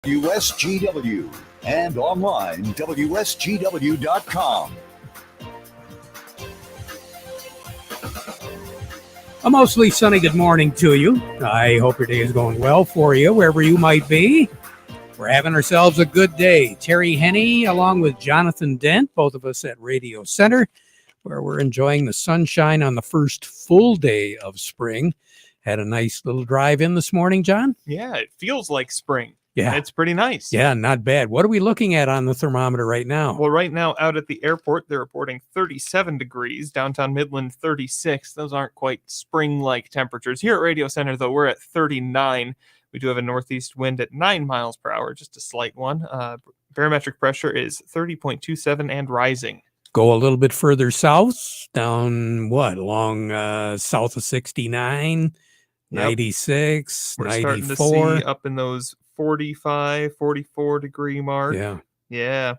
WSGW and online WSGW.com. A mostly sunny good morning to you. I hope your day is going well for you, wherever you might be. We're having ourselves a good day. Terry Henney, along with Jonathan Dent, both of us at Radio Center, where we're enjoying the sunshine on the first full day of spring. Had a nice little drive in this morning, John? Yeah, it feels like spring. Yeah. It's pretty nice. Yeah, not bad. What are we looking at on the thermometer right now? Well, right now out at the airport, they're reporting 37 degrees, downtown Midland 36. Those aren't quite spring-like temperatures. Here at Radio Center, though, we're at 39. We do have a northeast wind at 9 miles per hour, just a slight one. Barometric pressure is 30.27 and rising. Go a little bit further south, down along south of 69, 96, We're 94. starting to see up in those 45, 44 degree mark. Yeah.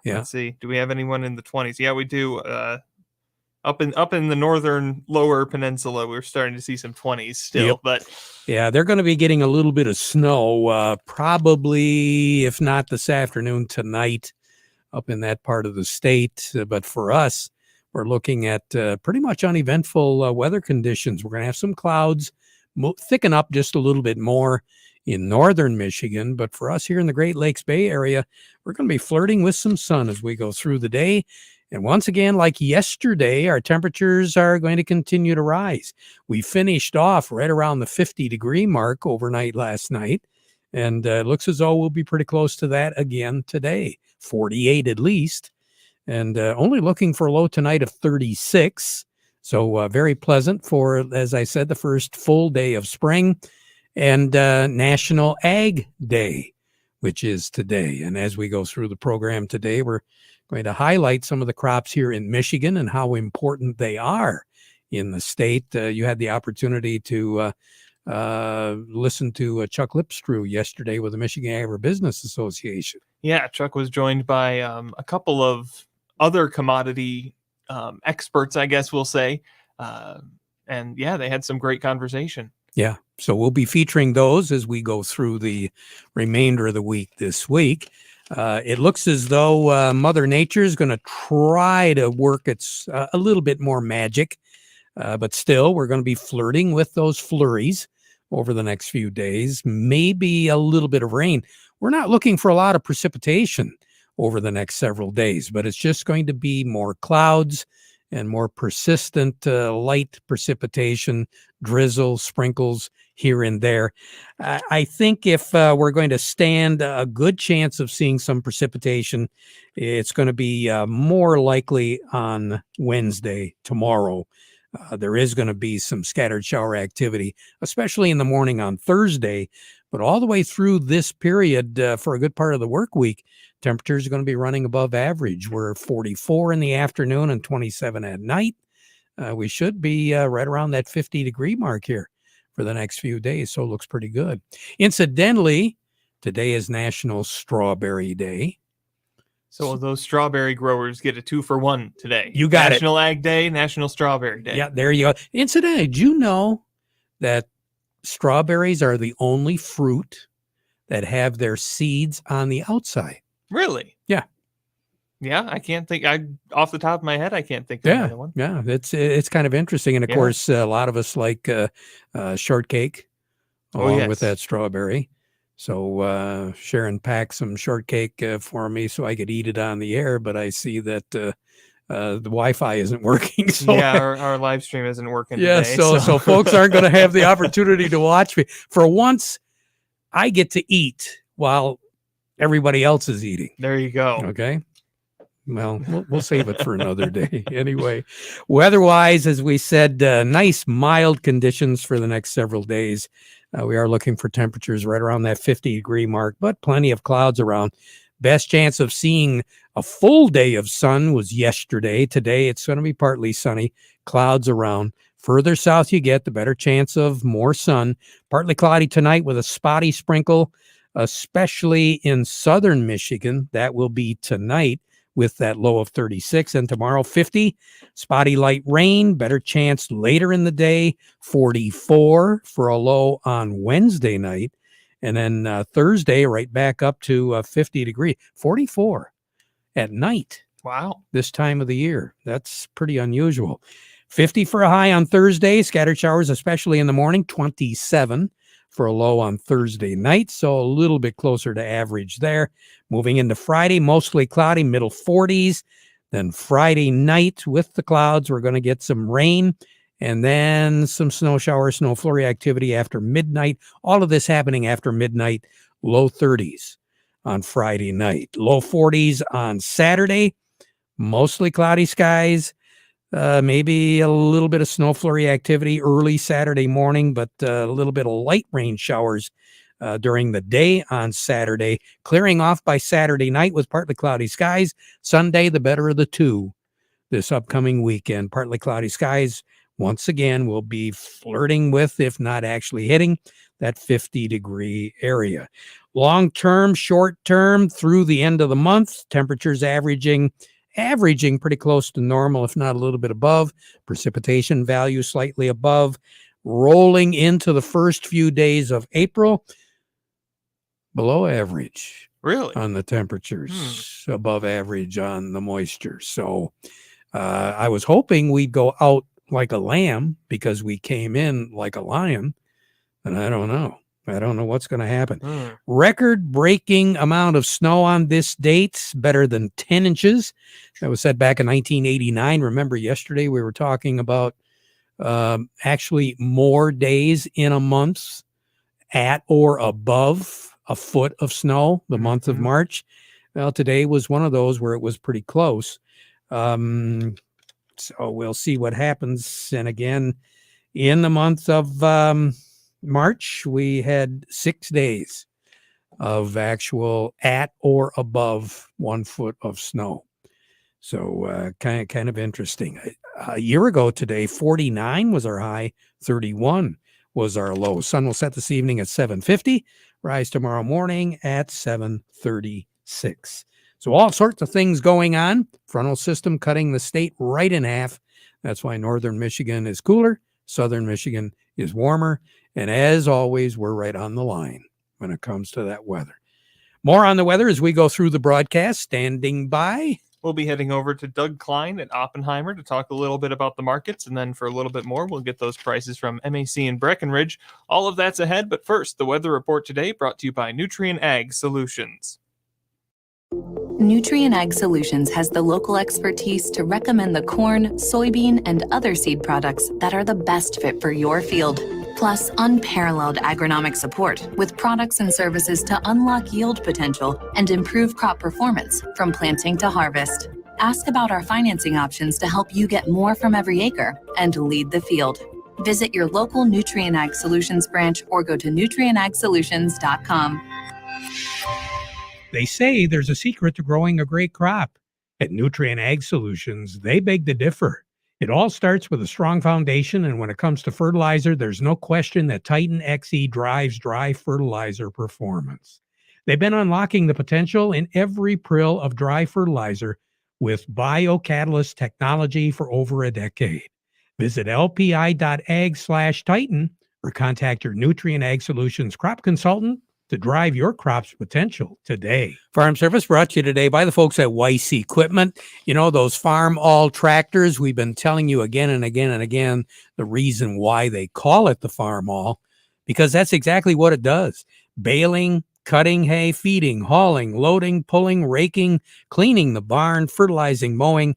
Let's see. Do we have anyone in the 20s? Yeah, we do. Up in the northern lower peninsula, we're starting to see some 20s still. Yep. But yeah, they're going to be getting a little bit of snow, probably, if not this afternoon, tonight up in that part of the state. But for us, we're looking at pretty much uneventful weather conditions. We're going to have some clouds thicken up just a little bit more in northern Michigan. But for us here in the Great Lakes Bay Area, we're going to be flirting with some sun as we go through the day. And once again, like yesterday, our temperatures are going to continue to rise. We finished off right around the 50-degree mark overnight last night. And it looks as though we'll be pretty close to that again today, 48 at least. And only looking for a low tonight of 36. So very pleasant for, as I said, the first full day of spring. And National Ag Day, which is today. And as we go through the program today, we're going to highlight some of the crops here in Michigan and how important they are in the state. You had the opportunity to listen to Chuck Lipstrew yesterday with the Michigan Agribusiness Association. Yeah, Chuck was joined by a couple of other commodity experts, I guess we'll say. And yeah, they had some great conversation. Yeah, so we'll be featuring those as we go through the remainder of the week this week. It looks as though Mother Nature is going to try to work its a little bit more magic, but still we're going to be flirting with those flurries over the next few days, maybe a little bit of rain. We're not looking for a lot of precipitation over the next several days, but it's just going to be more clouds and more persistent light precipitation, drizzle, sprinkles here and there. I think if we're going to stand a good chance of seeing some precipitation, it's going to be more likely on Wednesday, tomorrow. There is going to be some scattered shower activity, especially in the morning on Thursday, but all the way through this period for a good part of the work week, temperatures are going to be running above average. We're 44 in the afternoon and 27 at night. We should be right around that 50-degree mark here for the next few days, so it looks pretty good. Incidentally, today is National Strawberry Day. So those strawberry growers get a 2-for-1 today. You got National Ag Day, National Strawberry Day. Yeah, there you go. Incidentally, did you know that strawberries are the only fruit that have their seeds on the outside? Really? Yeah. Yeah, I can't think. Off the top of my head, I can't think of another one. Yeah, it's kind of interesting. And of course, a lot of us like shortcake along with that strawberry. So Sharon packed some shortcake for me so I could eat it on the air, but I see that the Wi-Fi isn't working. So our live stream isn't working today. So folks aren't going to have the opportunity to watch me. For once, I get to eat while everybody else is eating. There you go. Okay. Well, we'll save it for another day. Anyway, weather-wise, as we said, nice mild conditions for the next several days. We are looking for temperatures right around that 50-degree mark, but plenty of clouds around. Best chance of seeing a full day of sun was yesterday. Today, it's going to be partly sunny, clouds around. Further south you get, the better chance of more sun. Partly cloudy tonight with a spotty sprinkle, especially in southern Michigan. That will be tonight with that low of 36, and tomorrow 50. Spotty light rain, better chance later in the day, 44 for a low on Wednesday night. And then Thursday, right back up to 50 degree, 44 at night Wow. this time of the year. That's pretty unusual. 50 for a high on Thursday, scattered showers, especially in the morning, 27 for a low on Thursday night. So a little bit closer to average there. Moving into Friday, mostly cloudy, middle 40s. Then Friday night with the clouds, we're going to get some rain and then some snow shower, snow flurry activity after midnight. All of this happening after midnight, low 30s on Friday night, low 40s on Saturday, mostly cloudy skies. Maybe a little bit of snow flurry activity early Saturday morning, but a little bit of light rain showers during the day on Saturday, clearing off by Saturday night with partly cloudy skies. Sunday, the better of the two this upcoming weekend. Partly cloudy skies, once again, will be flirting with, if not actually hitting, that 50-degree area. Long-term, short-term, through the end of the month, temperatures averaging pretty close to normal, if not a little bit above. Precipitation value slightly above. Rolling into the first few days of April, below average. Really? On the temperatures, above average on the moisture. So I was hoping we'd go out like a lamb because we came in like a lion, and I don't know. I don't know what's going to happen. Record-breaking amount of snow on this date, better than 10 inches. That was said back in 1989. Remember, yesterday we were talking about actually more days in a month at or above a foot of snow, the month of March. Well, today was one of those where it was pretty close. So we'll see what happens. And again, in the month of March, we had 6 days of actual at or above 1 foot of snow. So kind of interesting. A year ago today, 49 was our high, 31 was our low. Sun will set this evening at 7:50, rise tomorrow morning at 7:36. So all sorts of things going on. Frontal system cutting the state right in half. That's why northern Michigan is cooler, southern Michigan is warmer. And as always, we're right on the line when it comes to that weather. More on the weather as we go through the broadcast. Standing by. We'll be heading over to Doug Klein at Oppenheimer to talk a little bit about the markets. And then for a little bit more, we'll get those prices from MAC and Breckenridge. All of that's ahead. But first, the weather report today brought to you by Nutrien Ag Solutions. Nutrien Ag Solutions has the local expertise to recommend the corn, soybean, and other seed products that are the best fit for your field. Plus, unparalleled agronomic support with products and services to unlock yield potential and improve crop performance from planting to harvest. Ask about our financing options to help you get more from every acre and lead the field. Visit your local Nutrien Ag Solutions branch or go to nutrienagsolutions.com. They say there's a secret to growing a great crop. At Nutrien Ag Solutions, they beg to differ. It all starts with a strong foundation, and when it comes to fertilizer, there's no question that Titan XE drives dry fertilizer performance. They've been unlocking the potential in every prill of dry fertilizer with biocatalyst technology for over a decade. Visit lpi.ag/Titan or contact your Nutrien Ag Solutions crop consultant to drive your crop's potential today. Farm Service brought to you today by the folks at Weiss Equipment. You know, those farm all tractors, we've been telling you again and again and again the reason why they call it the farm all, because that's exactly what it does. Baling, cutting hay, feeding, hauling, loading, pulling, raking, cleaning the barn, fertilizing, mowing,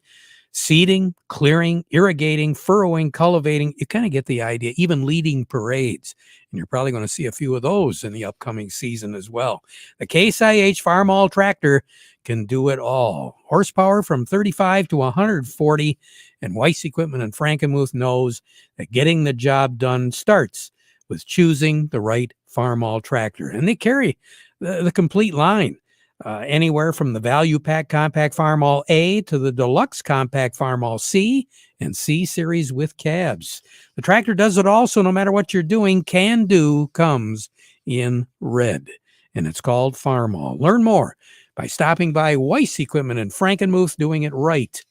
seeding, clearing, irrigating, furrowing, cultivating. You kind of get the idea, even leading parades. And you're probably going to see a few of those in the upcoming season as well. The Case IH Farm All tractor can do it all. Horsepower from 35 to 140. And Weiss Equipment in Frankenmuth knows that getting the job done starts with choosing the right Farm All tractor. And they carry the complete line. Anywhere from the Value Pack Compact Farm All A to the Deluxe Compact Farm All C and C Series with cabs. The tractor does it all, so no matter what you're doing, Can Do comes in red, and it's called Farm All. Learn more by stopping by Weiss Equipment in Frankenmuth, doing it right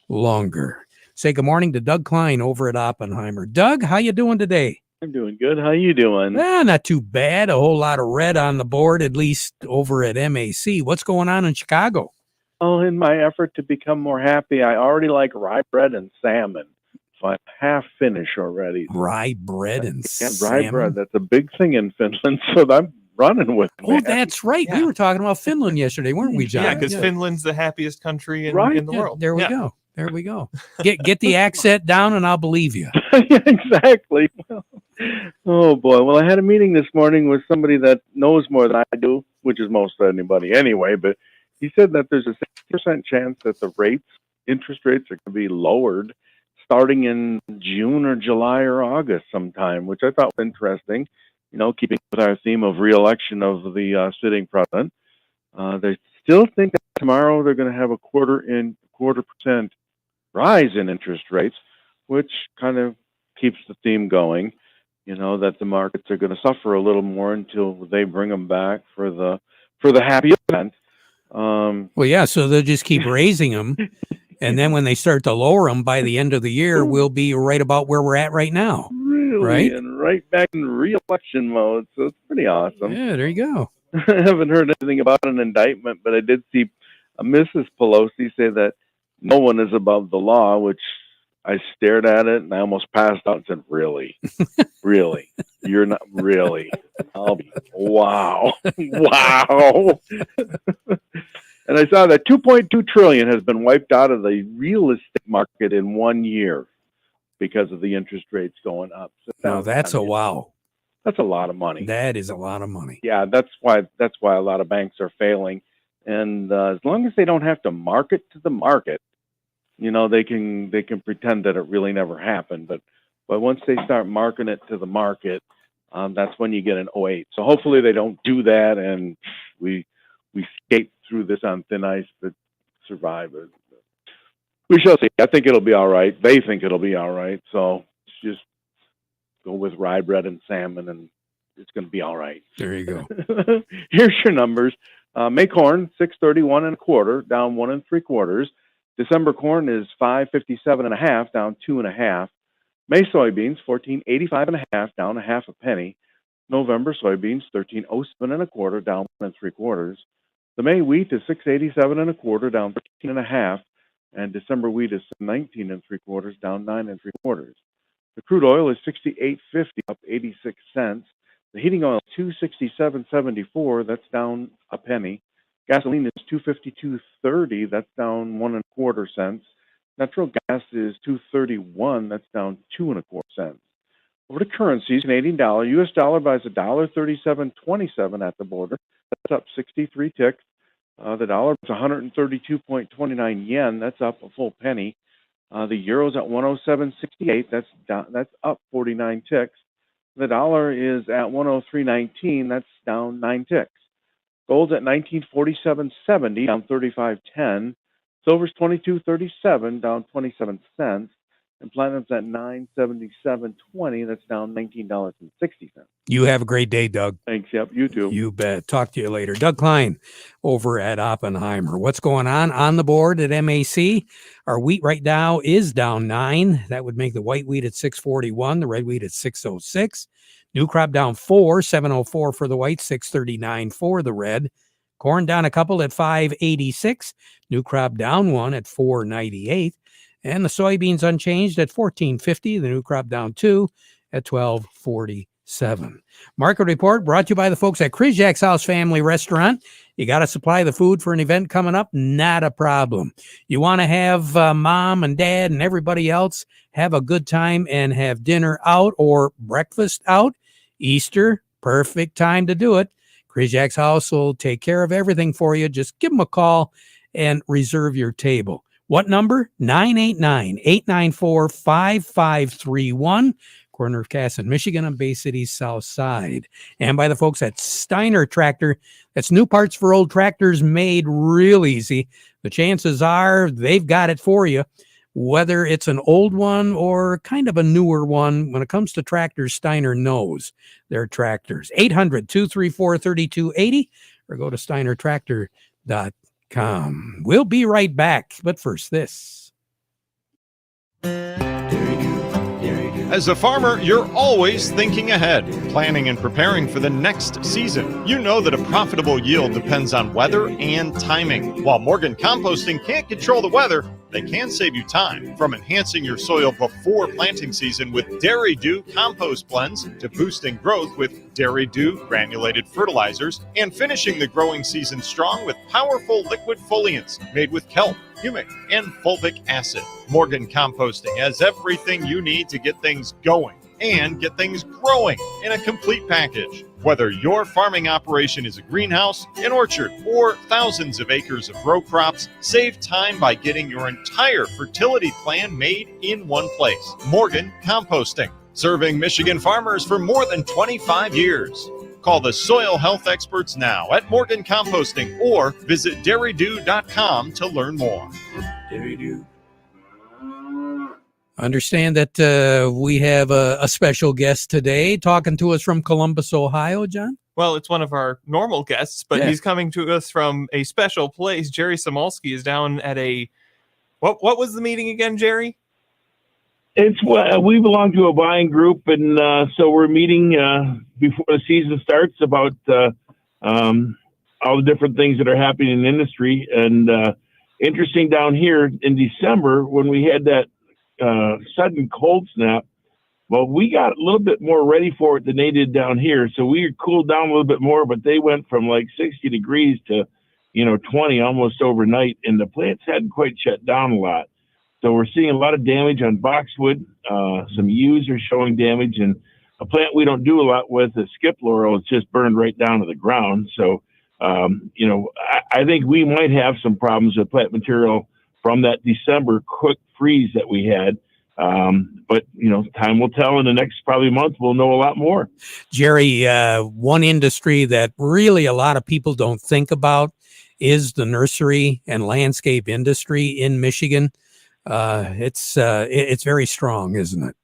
longer. Say good morning to Doug Klein over at Oppenheimer. Doug, how you doing today? I'm doing good. How you doing? Not too bad. A whole lot of red on the board, at least over at MAC. What's going on in Chicago? Oh, in my effort to become more happy, I already like rye bread and salmon. So I'm half finished already. Rye bread and Yeah, salmon. rye bread. That's a big thing in Finland. So I'm running with it. Oh, that's right. We Yeah. were talking about Finland yesterday, weren't we, John? Yeah, because Finland's the happiest country in, Right. in the Yeah, world. there we Yeah. go. There we go. Get the accent down, and I'll believe you. Yeah, exactly. Oh boy. Well, I had a meeting this morning with somebody that knows more than I do, which is most anybody anyway. But he said that there's a 60% chance that the interest rates are going to be lowered starting in June or July or August sometime, which I thought was interesting. You know, keeping with our theme of re-election of the sitting president. They still think that tomorrow they're going to have a quarter percent rise in interest rates, which kind of keeps the theme going. You know, that the markets are going to suffer a little more until they bring them back for the happy event. Well, yeah, so they'll just keep raising them. And then when they start to lower them by the end of the year, we'll be right about where we're at right now. Really, Right? and right back in re-election mode. So it's pretty awesome. Yeah, there you go. I haven't heard anything about an indictment, but I did see Mrs. Pelosi say that no one is above the law, which I stared at it and I almost passed out and said, really? Really? You're not really? Wow. Wow. And I saw that 2.2 trillion has been wiped out of the real estate market in 1 year because of the interest rates going up. So Now, that's a wow. That's a lot of money. That is a lot of money. Yeah, that's why a lot of banks are failing. And as long as they don't have to market to the market, you know, they can pretend that it really never happened. But once they start marketing it to the market, that's when you get an 08. So hopefully they don't do that, and we skate through this on thin ice, but survive it. We shall see. I think it'll be all right. They think it'll be all right. So just go with rye bread and salmon, and it's going to be all right. There you go. Here's your numbers. May corn, 631 1/4, down 1 3/4. December corn is 557 1/2, down 2 1/2. May soybeans, 1485 1/2, down 1/2 penny. November soybeans, 1307 1/4, down 1 3/4. The May wheat is 687 1/4, down 13 1/2, and December wheat is 19 3/4, down 9 3/4. The crude oil is 68.50, up 86 cents. The heating oil is 267.74, that's down a penny. Gasoline is 252.30, that's down 1 1/4 cents. Natural gas is 231, that's down 2 1/4 cents. Over to currencies, Canadian dollar, U.S. dollar buys $1.3727 at the border. That's up 63 ticks. The dollar is 132.29 yen. That's up a full penny. The euro's at 107.68. That's up 49 ticks. The dollar is at 103.19. That's down 9 ticks. Gold's at 1947.70, down 35.10. Silver's 22.37, down 27 cents. And platinum's at 977.20. That's down $19.60. You have a great day, Doug. Thanks. Yep. You too. You bet. Talk to you later. Doug Klein over at Oppenheimer. What's going on the board at MAC? Our wheat right now is down 9. That would make the white wheat at 641, the red wheat at 606. New crop down 4, 704 for the white, 639 for the red. Corn down a couple at 586. New crop down 1 at 498. And the soybeans unchanged at 1450. The new crop down 2 at 1247. Market report brought to you by the folks at Kryzak's House Family Restaurant. You got to supply the food for an event coming up? Not a problem. You want to have mom and dad and everybody else have a good time and have dinner out or breakfast out? Easter, perfect time to do it. Kryzak's House will take care of everything for you. Just give them a call and reserve your table. What number? 989-894-5531. Corner of Cass in Michigan on Bay City's south side. And by the folks at Steiner Tractor. That's new parts for old tractors made real easy. The chances are they've got it for you. Whether it's an old one or kind of a newer one, when it comes to tractors, Steiner knows their tractors. 800-234-3280 or go to steinertractor.com. We'll be right back, but first this. Dairy Dude, Dairy Dude. As a farmer, you're always thinking ahead, planning and preparing for the next season. You know that a profitable yield depends on weather and timing. While Morgan Composting can't control the weather, they can save you time, from enhancing your soil before planting season with Dairy Dew compost blends to boosting growth with Dairy Dew granulated fertilizers, and finishing the growing season strong with powerful liquid foliants made with kelp, humic, and fulvic acid. Morgan Composting has everything you need to get things going and get things growing in a complete package. Whether your farming operation is a greenhouse, an orchard, or thousands of acres of row crops, save time by getting your entire fertility plan made in one place. Morgan Composting, serving Michigan farmers for more than 25 years. Call the soil health experts now at Morgan Composting or visit dairydew.com to learn more. Dairy Dew. Understand that we have a special guest today talking to us from Columbus, Ohio, John? Well, it's one of our normal guests, but Yeah. he's coming to us from a special place. Jerry Samolsky is down at a... What was the meeting again, Jerry? It's we belong to a buying group, and so we're meeting before the season starts about all the different things that are happening in the industry. And interesting down here in December when we had that sudden cold snap, well, we got a little bit more ready for it than they did down here. So we cooled down a little bit more, but they went from like 60 degrees to 20 almost overnight, and the plants hadn't quite shut down a lot. So we're seeing a lot of damage on boxwood. Some yews are showing damage, and a plant we don't do a lot with is skip laurel. It's just burned right down to the ground. So, I think we might have some problems with plant material from that December quick freeze that we had. But time will tell. In the next probably month, we'll know a lot more. Jerry, one industry that really a lot of people don't think about is the nursery and landscape industry in Michigan. It's very strong, isn't it?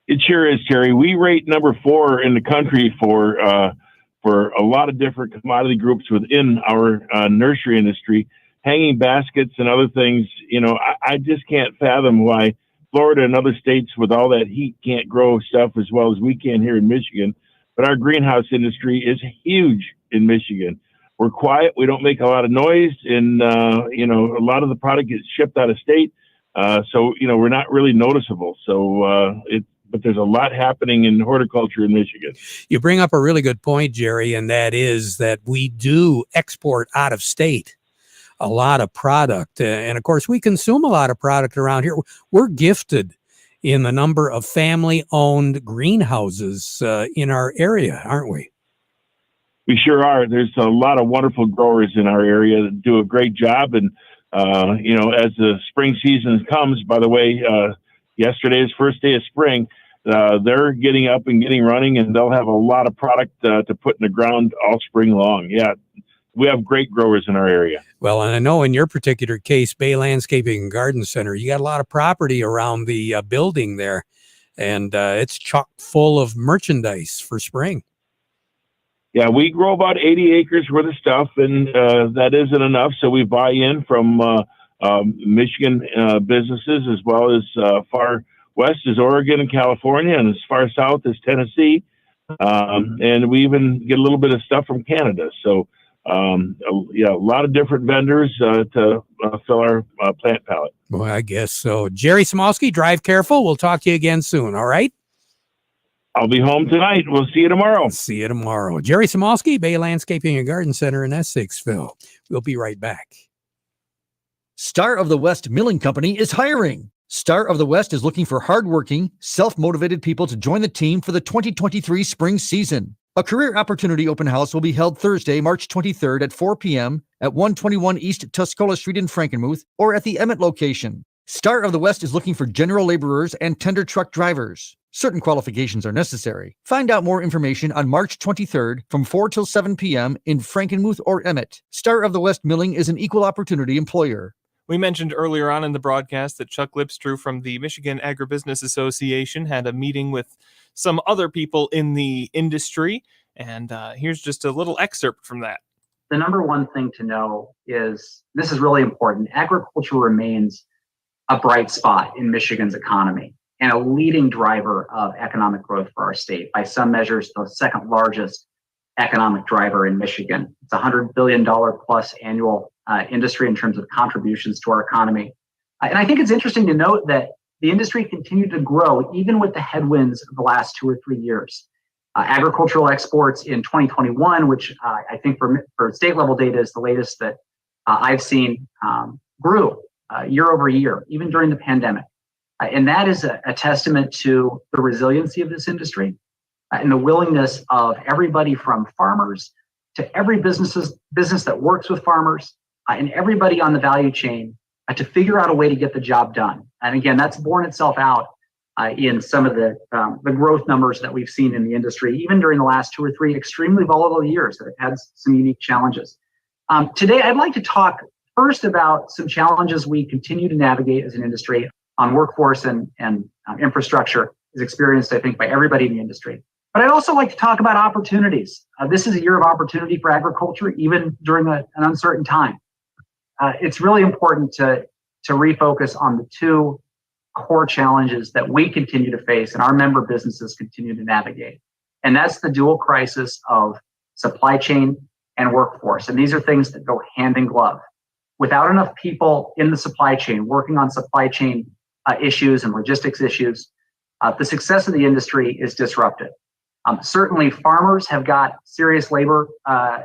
It sure is, Terry. We rate number 4 in the country for a lot of different commodity groups within our nursery industry, hanging baskets and other things. I just can't fathom why Florida and other states with all that heat can't grow stuff as well as we can here in Michigan. But our greenhouse industry is huge in Michigan. We're quiet. We don't make a lot of noise. And, a lot of the product gets shipped out of state. So we're not really noticeable. So but there's a lot happening in horticulture in Michigan. You bring up a really good point, Jerry, and that is that we do export out of state a lot of product. And of course, we consume a lot of product around here. We're gifted in the number of family-owned greenhouses in our area, aren't we? We sure are. There's a lot of wonderful growers in our area that do a great job. And, as the spring season comes, by the way, yesterday is first day of spring, they're getting up and getting running, and they'll have a lot of product to put in the ground all spring long. Yeah, we have great growers in our area. Well, and I know in your particular case, Bay Landscaping and Garden Center, you got a lot of property around the building there, and it's chock full of merchandise for spring. Yeah, we grow about 80 acres worth of stuff, and that isn't enough. So we buy in from Michigan businesses, as well as far west as Oregon and California, and as far south as Tennessee. And we even get a little bit of stuff from Canada. So, a lot of different vendors to fill our plant palette. Well, I guess so. Jerry Samolsky, drive careful. We'll talk to you again soon, all right? I'll be home tonight. We'll see you tomorrow. See you tomorrow. Jerry Samolsky, Bay Landscaping and Garden Center in Essexville. We'll be right back. Star of the West Milling Company is hiring. Star of the West is looking for hardworking, self-motivated people to join the team for the 2023 spring season. A career opportunity open house will be held Thursday, March 23rd at 4 p.m. at 121 East Tuscola Street in Frankenmuth or at the Emmett location. Star of the West is looking for general laborers and tender truck drivers. Certain qualifications are necessary. Find out more information on March 23rd from 4 till 7 p.m. in Frankenmuth or Emmett. Star of the West Milling is an equal opportunity employer. We mentioned earlier on in the broadcast that Chuck Lipstrew from the Michigan Agribusiness Association had a meeting with some other people in the industry, and here's just a little excerpt from that. The number one thing to know is, this is really important, agriculture remains a bright spot in Michigan's economy. and a leading driver of economic growth for our state. By some measures, the second largest economic driver in Michigan. It's a $100 billion plus annual industry in terms of contributions to our economy. And I think it's interesting to note that the industry continued to grow even with the headwinds of the last 2 or 3 years. Agricultural exports in 2021, which I think for state level data is the latest that I've seen, grew year over year, even during the pandemic. And that is a testament to the resiliency of this industry and the willingness of everybody from farmers to every business that works with farmers and everybody on the value chain to figure out a way to get the job done. And again, that's borne itself out in some of the growth numbers that we've seen in the industry, even during the last 2 or 3 extremely volatile years that have had some unique challenges. Today, I'd like to talk first about some challenges we continue to navigate as an industry on workforce and infrastructure is experienced, I think, by everybody in the industry. But I'd also like to talk about opportunities. This is a year of opportunity for agriculture, even during an uncertain time. It's really important to refocus on the 2 core challenges that we continue to face and our member businesses continue to navigate. And that's the dual crisis of supply chain and workforce. And these are things that go hand in glove. Without enough people in the supply chain working on supply chain issues and logistics issues, the success of the industry is disrupted. Certainly farmers have got serious labor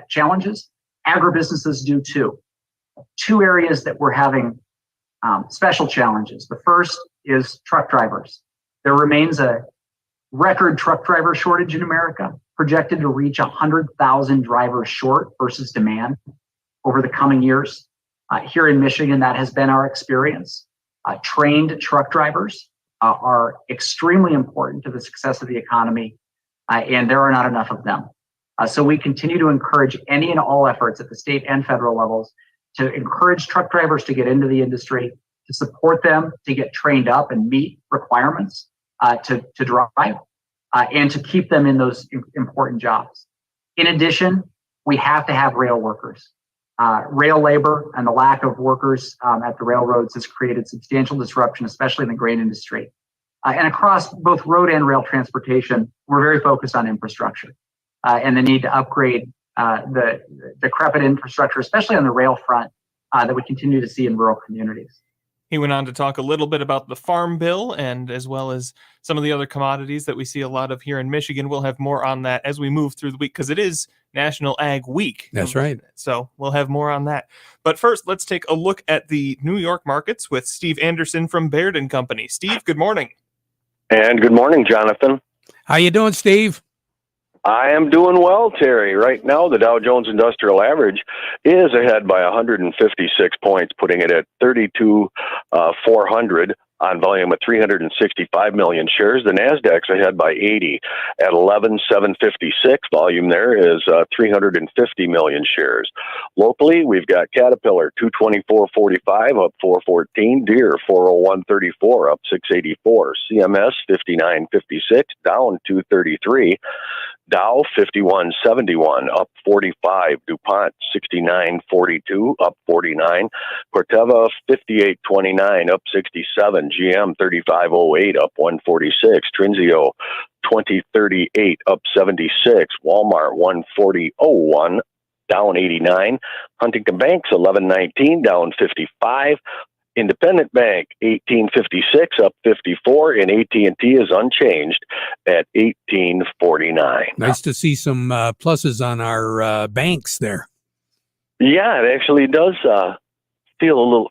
challenges. Agribusinesses do too. 2 areas that we're having special challenges. The first is truck drivers. There remains a record truck driver shortage in America, projected to reach 100,000 drivers short versus demand over the coming years. Here in Michigan, that has been our experience. Trained truck drivers are extremely important to the success of the economy, and there are not enough of them. So we continue to encourage any and all efforts at the state and federal levels to encourage truck drivers to get into the industry, to support them, to get trained up and meet requirements to drive, and to keep them in those important jobs. In addition, we have to have rail workers. Rail labor and the lack of workers at the railroads has created substantial disruption, especially in the grain industry. And across both road and rail transportation, we're very focused on infrastructure and the need to upgrade the decrepit infrastructure, especially on the rail front, that we continue to see in rural communities. He went on to talk a little bit about the Farm Bill and as well as some of the other commodities that we see a lot of here in Michigan. We'll have more on that as we move through the week because it is National Ag Week. That's right. So we'll have more on that. But first, let's take a look at the New York markets with Steve Anderson from Baird & Company. Steve, good morning. And good morning, Jonathan. How you doing, Steve? I am doing well, Terry. Right now, the Dow Jones Industrial Average is ahead by 156 points, putting it at 32,400 on volume of 365 million shares. The Nasdaq's ahead by 80 at 11,756. Volume there is 350 million shares. Locally, we've got Caterpillar 224.45 up 414, Deere 401.34 up 684, CMS 59.56 down 233. Dow 51.71 up 45, DuPont 69.42 up 49, Corteva 58.29 up 67, GM 35.08 up 146, Trinzio 20.38 up 76, Walmart 140.01 down 89, Huntington Banks 11.19 down 55. Independent Bank 1856 up 54, and AT&T is unchanged at 1849. Nice to see some pluses on our banks there. Yeah, it actually does feel a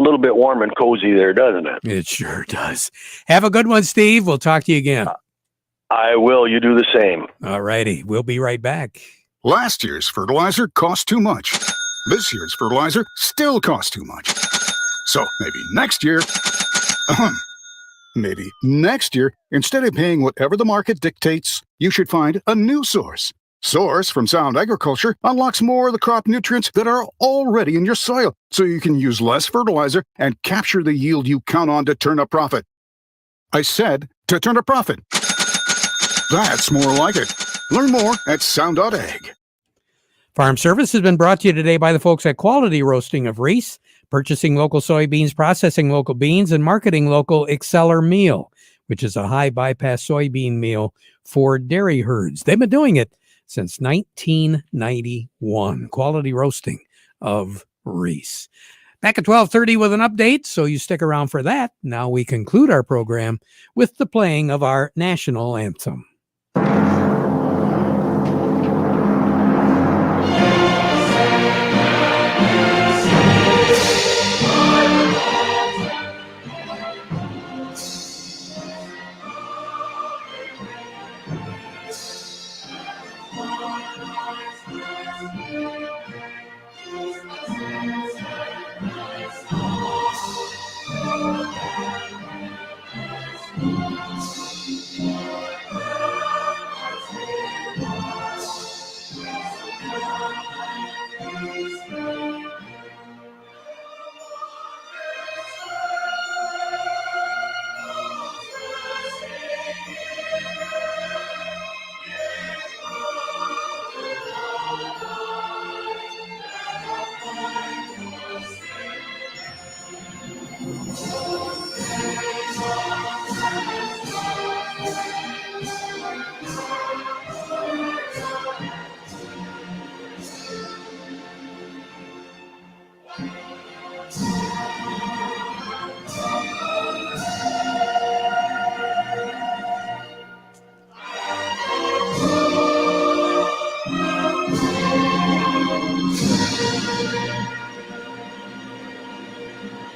little bit warm and cozy there, doesn't it? It sure does. Have a good one, Steve. We'll talk to you again. I will. You do the same. All righty. We'll be right back. Last year's fertilizer cost too much. This year's fertilizer still costs too much. So maybe next year, instead of paying whatever the market dictates, you should find a new source. Source from Sound Agriculture unlocks more of the crop nutrients that are already in your soil, so you can use less fertilizer and capture the yield you count on to turn a profit. I said to turn a profit. That's more like it. Learn more at sound.ag. Farm Service has been brought to you today by the folks at Quality Roasting of Reese, purchasing local soybeans, processing local beans, and marketing local Exceller meal. which is a high bypass soybean meal for dairy herds. They've been doing it since 1991. Quality roasting of Reese. Back at 12:30 with an update, so you stick around for that. Now we conclude our program with the playing of our national anthem.